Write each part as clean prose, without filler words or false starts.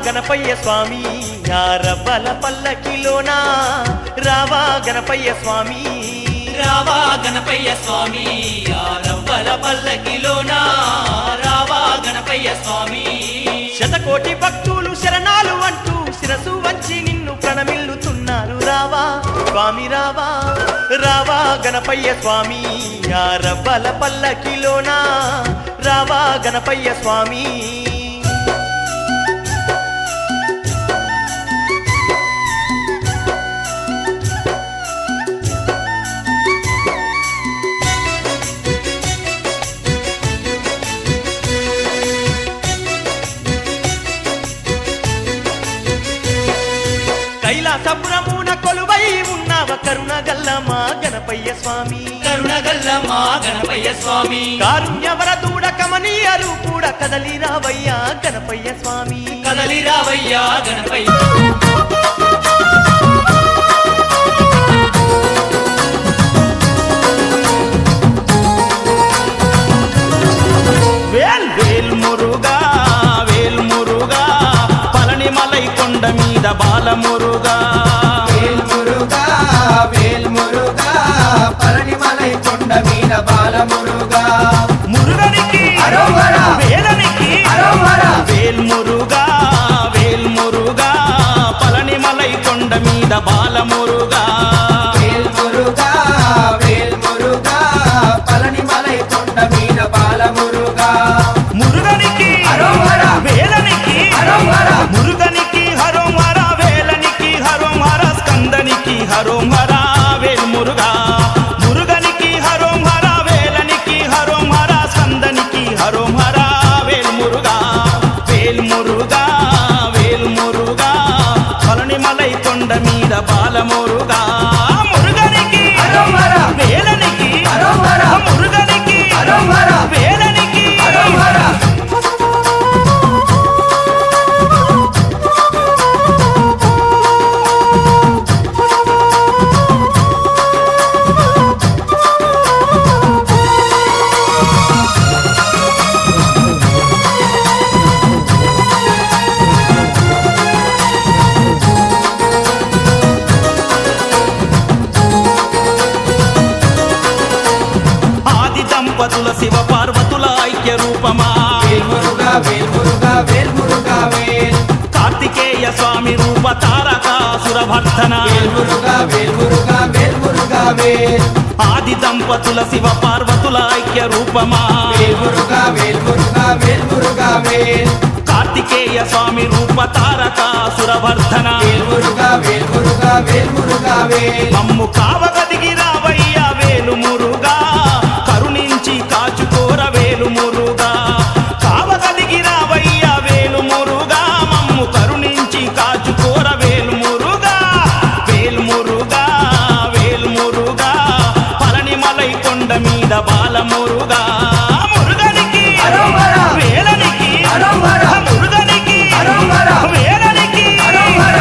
గణపయ్య స్వామి ఆ రవ్వల పల్లకిలోనా రావా గణపయ్య స్వామి రావా గణపయ్య స్వామి ఆ రవ్వల పల్లకిలోనా రావా గణపయ్య స్వామి శతకోటి భక్తులు శరణాలు అంటూ శిరసు వంచి నిన్ను ప్రణమిల్లుతున్నారు రావా స్వామి రావా రావా గణపయ్య స్వామి ఆ రవ్వల పల్లకిలోనా రావా గణపయ్య స్వామి కైలాసపురమున కొలువై ఉన్నావ కరుణగల్ల మా గణపయ్య స్వామి కరుణగల్ల మా గణపయ్య స్వామి కారుణ్యవరదూడ కమనీయ రూపుడ కదలి రావయ్యా గణపయ్య స్వామి కదలి రావయ్యా గణపయ్య వేల్ వేల్ మురుగా వేల్ మురుగా పళనిమలై కొండ మీద బాలమురుగా వేల్ మురుగా వేల్ మురుగా పళనిమలై కొండ మీద బాలమురుగా మురుగనికి అరోహర వేలనికి అరోహర వేల్ మురుగా వేల్ మురుగా పళనిమలై కొండ మీద బాలమురుగా వేల్ మురుగా వేల్ మురుగా పళనిమలై కొండ మీద బాలమురుగా మురుగనికి అరోహర వేలనికి అరోహర మురుగనికి హరోం హర వేలనికి హరోం హర స్కందనికి హరోం హర వేల్ మురుగా మురుగనికి హరోం హర వేలనికి హరోం హర స్కందనికి హరోం హర వేల్ మురుగా వేల్ మురుగా వేల్ మురుగా పళనిమలై కొండ మీద బాలమురుగా మురుగనికి అరోహర వేలనికి అరోహర మురుగనికి అరోహర వేలనికి అరోహర ఆది దంపతుల శివ పార్వతుల ఐక్య రూపమా వేల్ మురుగా వేల్ మురుగా వేల్ మురుగా వేల్ కార్తికేయ స్వామి రూప తారకాసుర భర్తన వేల్ మురుగా వేల్ మురుగా వేల్ మురుగా వేల్ ఆది దంపతుల శివ పార్వతుల ఐక్య రూపమా వేల్ మురుగా వేల్ మురుగా వేల్ మురుగా వేల్ కార్తికేయ స్వామి రూప తారకాసుర భర్తన వేల్ మురుగా వేల్ మురుగా వేల్ మురుగా వేల్ మమ్ము కావగదిగి రావయ్య వేలు మురుగా కరుణించి కాచుకోర వేలు మురుగా కావగదిగి రావయ్య వేలు మురుగా మమ్ము కరుణించి కాచుకోర వేలు మురుగా వేలు మురుగా వేలు మురుగా పళనిమలై కొండ మీద బాలమురుగా మురుగనికి అరోహర వేలనికి అరోహర మురుగనికి అరోహర వేలనికి అరోహర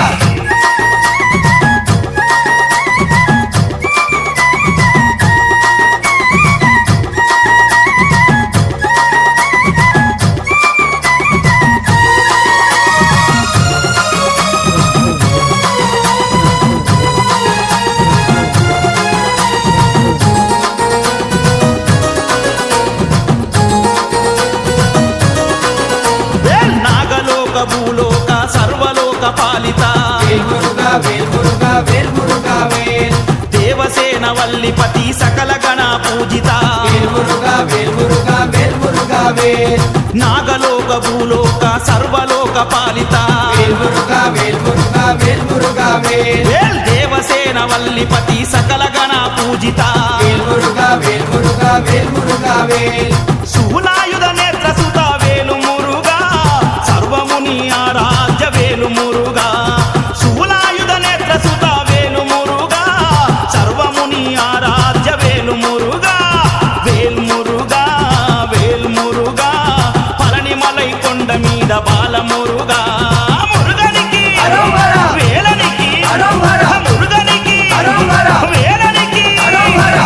వేల్ నాగలోక భూలోక సర్వలోక పాలిత వేల్ మురుగా వేల్ మురుగా వేల్ మురుగా వేల్ దేవసేన వల్లిపతి సకల గణ పూజిత వేల్ మురుగా వేల్ మురుగా వేల్ మురుగా వేల్ నాగలోక భూలోక సర్వలోక పాలిత వేల్ మురుగా వేల్ మురుగా వేల్ మురుగా వేల్ వేల్ దేవసేన వల్లిపతి సకల గణ పూజిత వేల్ మురుగా వేల్ మురుగా వేల్ మురుగా వేల్ శూలాయుధ నేత్ర సుత వేలు మురుగా సర్వముని ఆరాధ్య వేలు మురుగా శూలాయుధ నేత్ర సుత వేలు మురుగా సర్వముని ఆరాధ్య వేలు మురుగా వేల్ మురుగా వేల్ మురుగా పళనిమలై కొండ మీద బాలమురుగా మురుగనికి అరోహర వేలనికి అరోహర మురుగనికి అరోహర వేలనికి అరోహర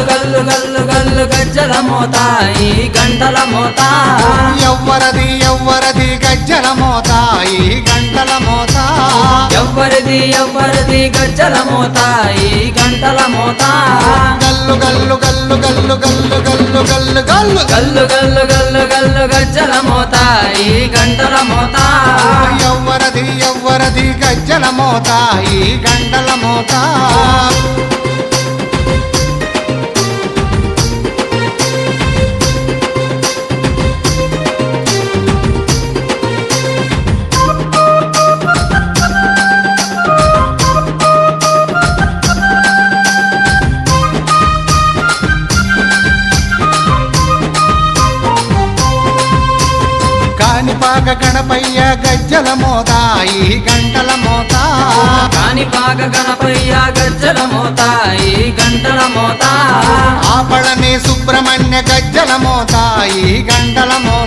గల్లు గల్లు గల్లు గల్లు గజ్జల మోత ఈ గంటల మోత ఎవ్వరది ఎవ్వరది గజ్జల మోత ఈ గంటల మోత ఎవ్వరిది ఎవ్వరిది గజ్జల మోత ఈ గంటల మోత గల్లు గల్లు గల్లు గల్లు గల్లు గల్లు గల్లు గల్లు గల్లు గల్లు గల్లు గల్లు గజ్జల మోత ఈ గంటల మోత ఎవ్వరది ఎవ్వరది గజ్జల మోత ఈ గంటల మోత కాణిపాక గణపయ్య గజ్జల మోత ఈ గంటల మోత కాణిపాక గణపయ్య గజ్జల మోత ఈ గంటల మోత ఆపళని సుబ్రహ్మణ్య గజ్జల మోత ఈ గంటల మోత